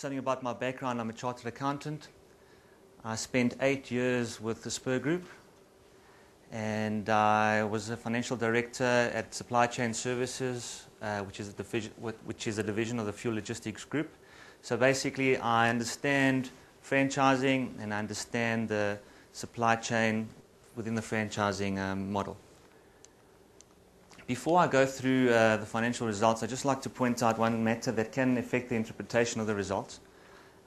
something about my background. I'm a chartered accountant. I spent 8 years with the Spur Group, and I was a financial director at Supply Chain Services, which is a division of the Fuel Logistics Group. So basically, I understand franchising and I understand the supply chain within the franchising model. Before I go through the financial results, I'd just like to point out one matter that can affect the interpretation of the results.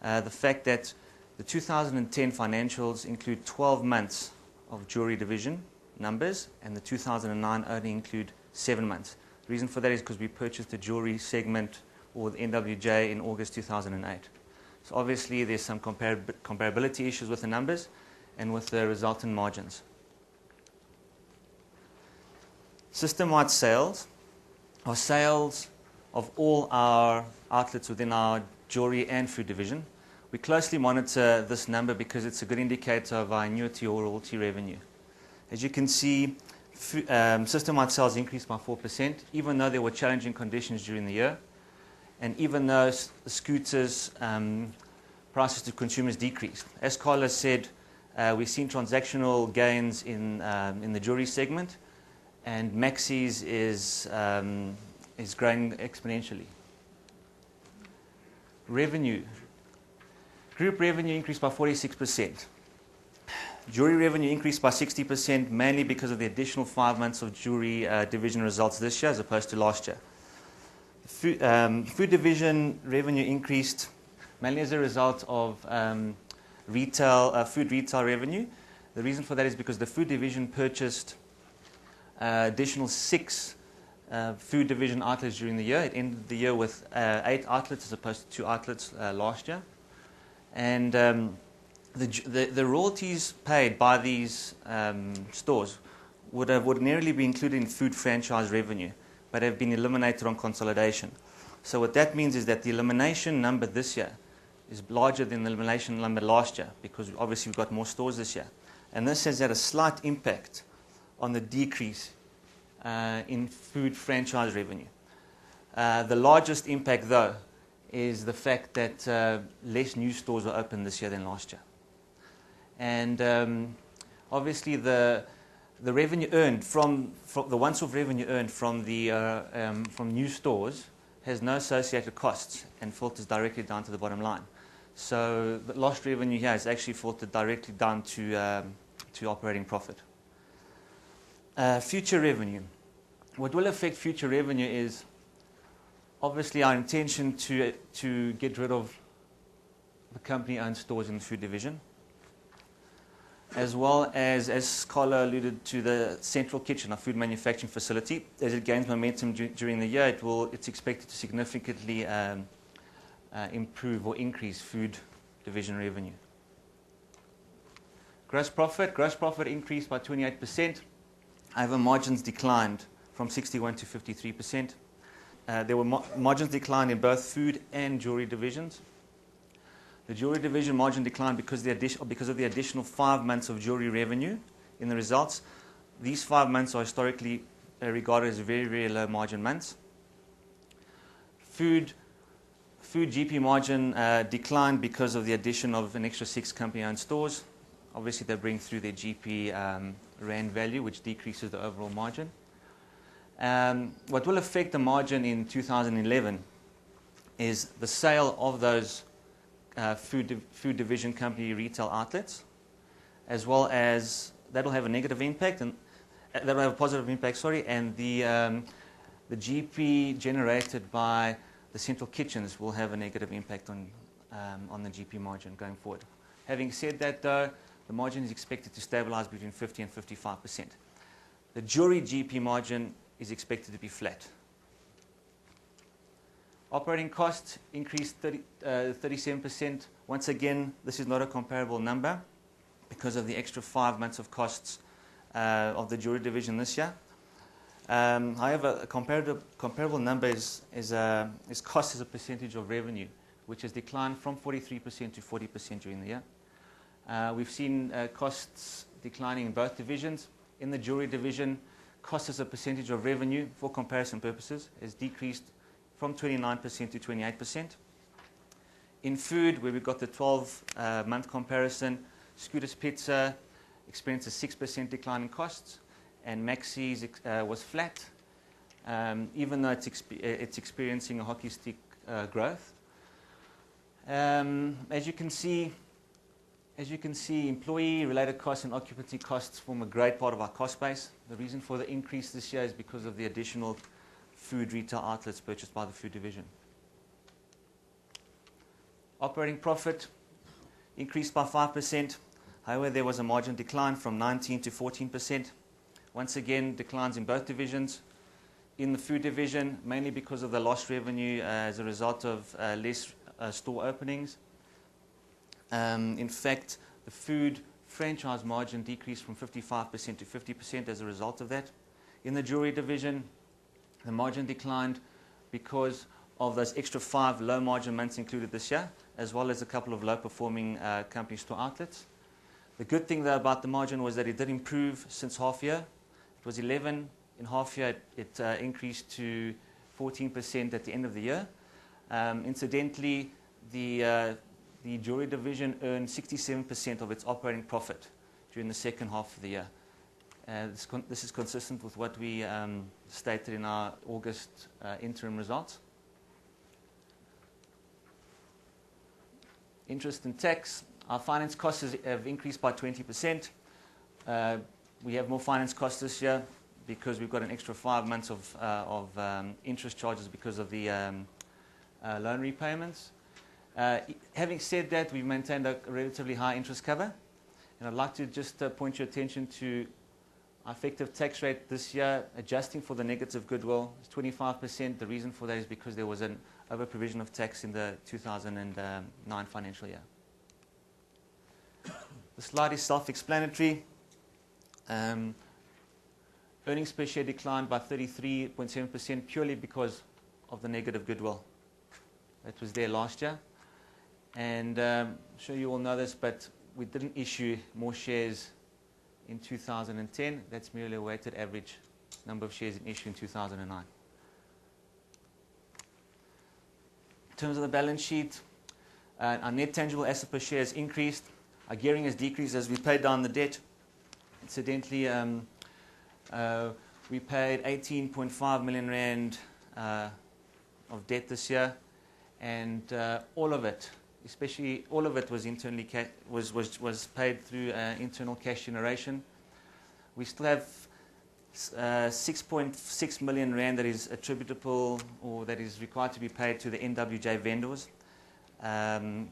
The fact that the 2010 financials include 12 months of jewelry division numbers, and the 2009 only include 7 months. The reason for that is because we purchased the jewelry segment, or the NWJ, in August 2008. So obviously there's some comparability issues with the numbers and with the resultant margins. System-wide sales are sales of all our outlets within our jewelry and food division. We closely monitor this number because it's a good indicator of our annuity or royalty revenue. As you can see, system-wide sales increased by 4%, even though there were challenging conditions during the year, and even though the scooters' prices to consumers decreased. As Carlos said, we've seen transactional gains in the jewelry segment, and Maxi's is growing exponentially. Revenue. Group revenue increased by 46%. Jewelry revenue increased by 60%, mainly because of the additional 5 months of jewelry division results this year as opposed to last year. Food division revenue increased mainly as a result of food retail revenue. The reason for that is because the food division purchased additional 6 food division outlets during the year. It ended the year with 8 outlets as opposed to 2 outlets last year. And the royalties paid by these stores would have ordinarily been included in food franchise revenue, but have been eliminated on consolidation. So what that means is that the elimination number this year is larger than the elimination number last year, because obviously we've got more stores this year. And this has had a slight impact on the decrease in food franchise revenue. The largest impact, though, is the fact that less new stores were opened this year than last year. And obviously the revenue earned from the once-off revenue earned from new stores has no associated costs and filters directly down to the bottom line. So the lost revenue here is actually filtered directly down to operating profit. Future revenue. What will affect future revenue is obviously our intention to get rid of the company-owned stores in the food division, as well as Carlo alluded to, the central kitchen, our food manufacturing facility. As it gains momentum during the year, it's expected to significantly improve or increase food division revenue. Gross profit increased by 28%. However, margins declined from 61% to 53%. There were margins declined in both food and jewelry divisions. The jewelry division margin declined because of the additional 5 months of jewelry revenue in the results. These 5 months are historically regarded as very, very low margin months. Food GP margin declined because of the addition of an extra 6 company-owned stores. Obviously, they bring through their GP rand value, which decreases the overall margin. What will affect the margin in 2011 is the sale of those food division company retail outlets, as well as that will have a negative impact, and that will have a positive impact, and the GP generated by the central kitchens will have a negative impact on the GP margin going forward. Having said that, though, the margin is expected to stabilize between 50% and 55%. The jewelry GP margin is expected to be flat. Operating costs increased 37%. Once again, this is not a comparable number because of the extra 5 months of costs of the jewelry division this year. However, a comparable number is cost as a percentage of revenue, which has declined from 43% to 40% during the year. We've seen costs declining in both divisions. In the jewelry division, cost as a percentage of revenue, for comparison purposes, has decreased from 29% to 28%. In food, where we've got the 12-month comparison, Scooter's Pizza experienced a 6% decline in costs, and Maxi's was flat, even though it's experiencing a hockey stick growth. As you can see, employee-related costs and occupancy costs form a great part of our cost base. The reason for the increase this year is because of the additional food retail outlets purchased by the food division. Operating profit increased by 5%. However, there was a margin decline from 19% to 14%. Once again, declines in both divisions. In the food division, mainly because of the lost revenue as a result of less store openings. In fact, the food franchise margin decreased from 55% to 50% as a result of that. In the jewelry division, the margin declined because of those extra 5 low margin months included this year, as well as a couple of low performing company store outlets. The good thing though about the margin was that it did improve since half year. It was 11 in half year, it increased to 14% at the end of the year. Incidentally, the jewelry division earned 67% of its operating profit during the second half of the year. This is consistent with what we stated in our August interim results. Interest and tax. Our finance costs have increased by 20%. We have more finance costs this year because we've got an extra 5 months of interest charges because of the loan repayments. Having said that, we've maintained a relatively high interest cover, and I'd like to just point your attention to our effective tax rate this year, adjusting for the negative goodwill, is 25%. The reason for that is because there was an over-provision of tax in the 2009 financial year. The slide is self-explanatory. Earnings per share declined by 33.7% purely because of the negative goodwill that was there last year. And I'm sure you all know this, but we didn't issue more shares in 2010. That's merely a weighted average number of shares in issue in 2009. In terms of the balance sheet, our net tangible asset per share has increased. Our gearing has decreased as we paid down the debt. Incidentally, we paid 18.5 million rand of debt this year, and all of it, especially all of it, was internally was paid through internal cash generation. We still have 6.6 million rand that is attributable or that is required to be paid to the NWJ vendors. In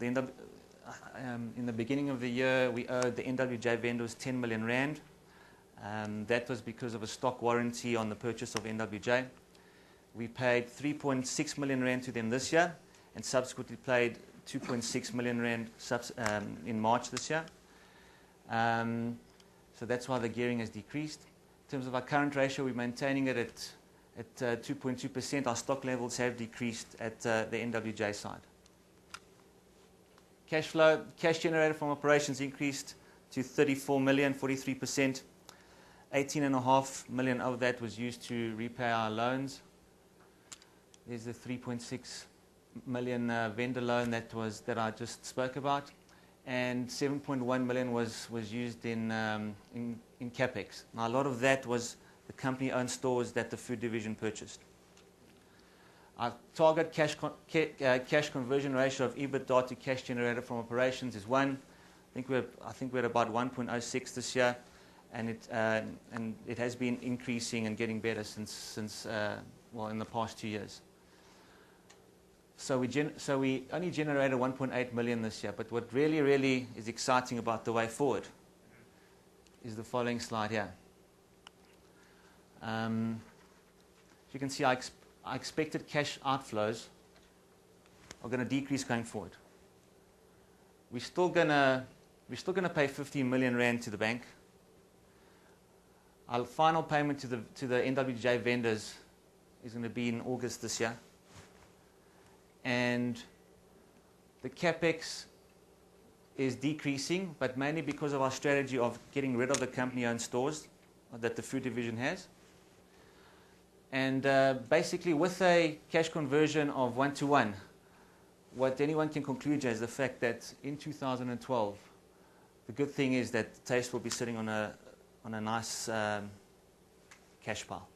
the beginning of the year, we owed the NWJ vendors 10 million rand. That was because of a stock warranty on the purchase of NWJ. We paid 3.6 million rand to them this year, and subsequently paid 2.6 million rand in March this year. So that's why the gearing has decreased. In terms of our current ratio, we're maintaining it at 2.2%. Our stock levels have decreased at the NWJ side. Cash flow, cash generated from operations increased to 34 million, 43%. 18.5 million of that was used to repay our loans. There's the 3.6 million vendor loan that I just spoke about, and 7.1 million was used in capex. Now, a lot of that was the company-owned stores that the food division purchased. Our target cash conversion ratio of EBITDA to cash generated from operations is 1. I think we're at about 1.06 this year, and it has been increasing and getting better since in the past 2 years. So we only generated 1.8 million this year, but what really is exciting about the way forward is the following slide here. You can see our expected cash outflows are going to decrease going forward. We're still going to pay 15 million rand to the bank. Our final payment to the NWJ vendors is going to be in August this year. And the capex is decreasing, but mainly because of our strategy of getting rid of the company-owned stores that the food division has. And basically, with a cash conversion of 1 to 1, what anyone can conclude is the fact that in 2012, the good thing is that Taste will be sitting on a nice cash pile.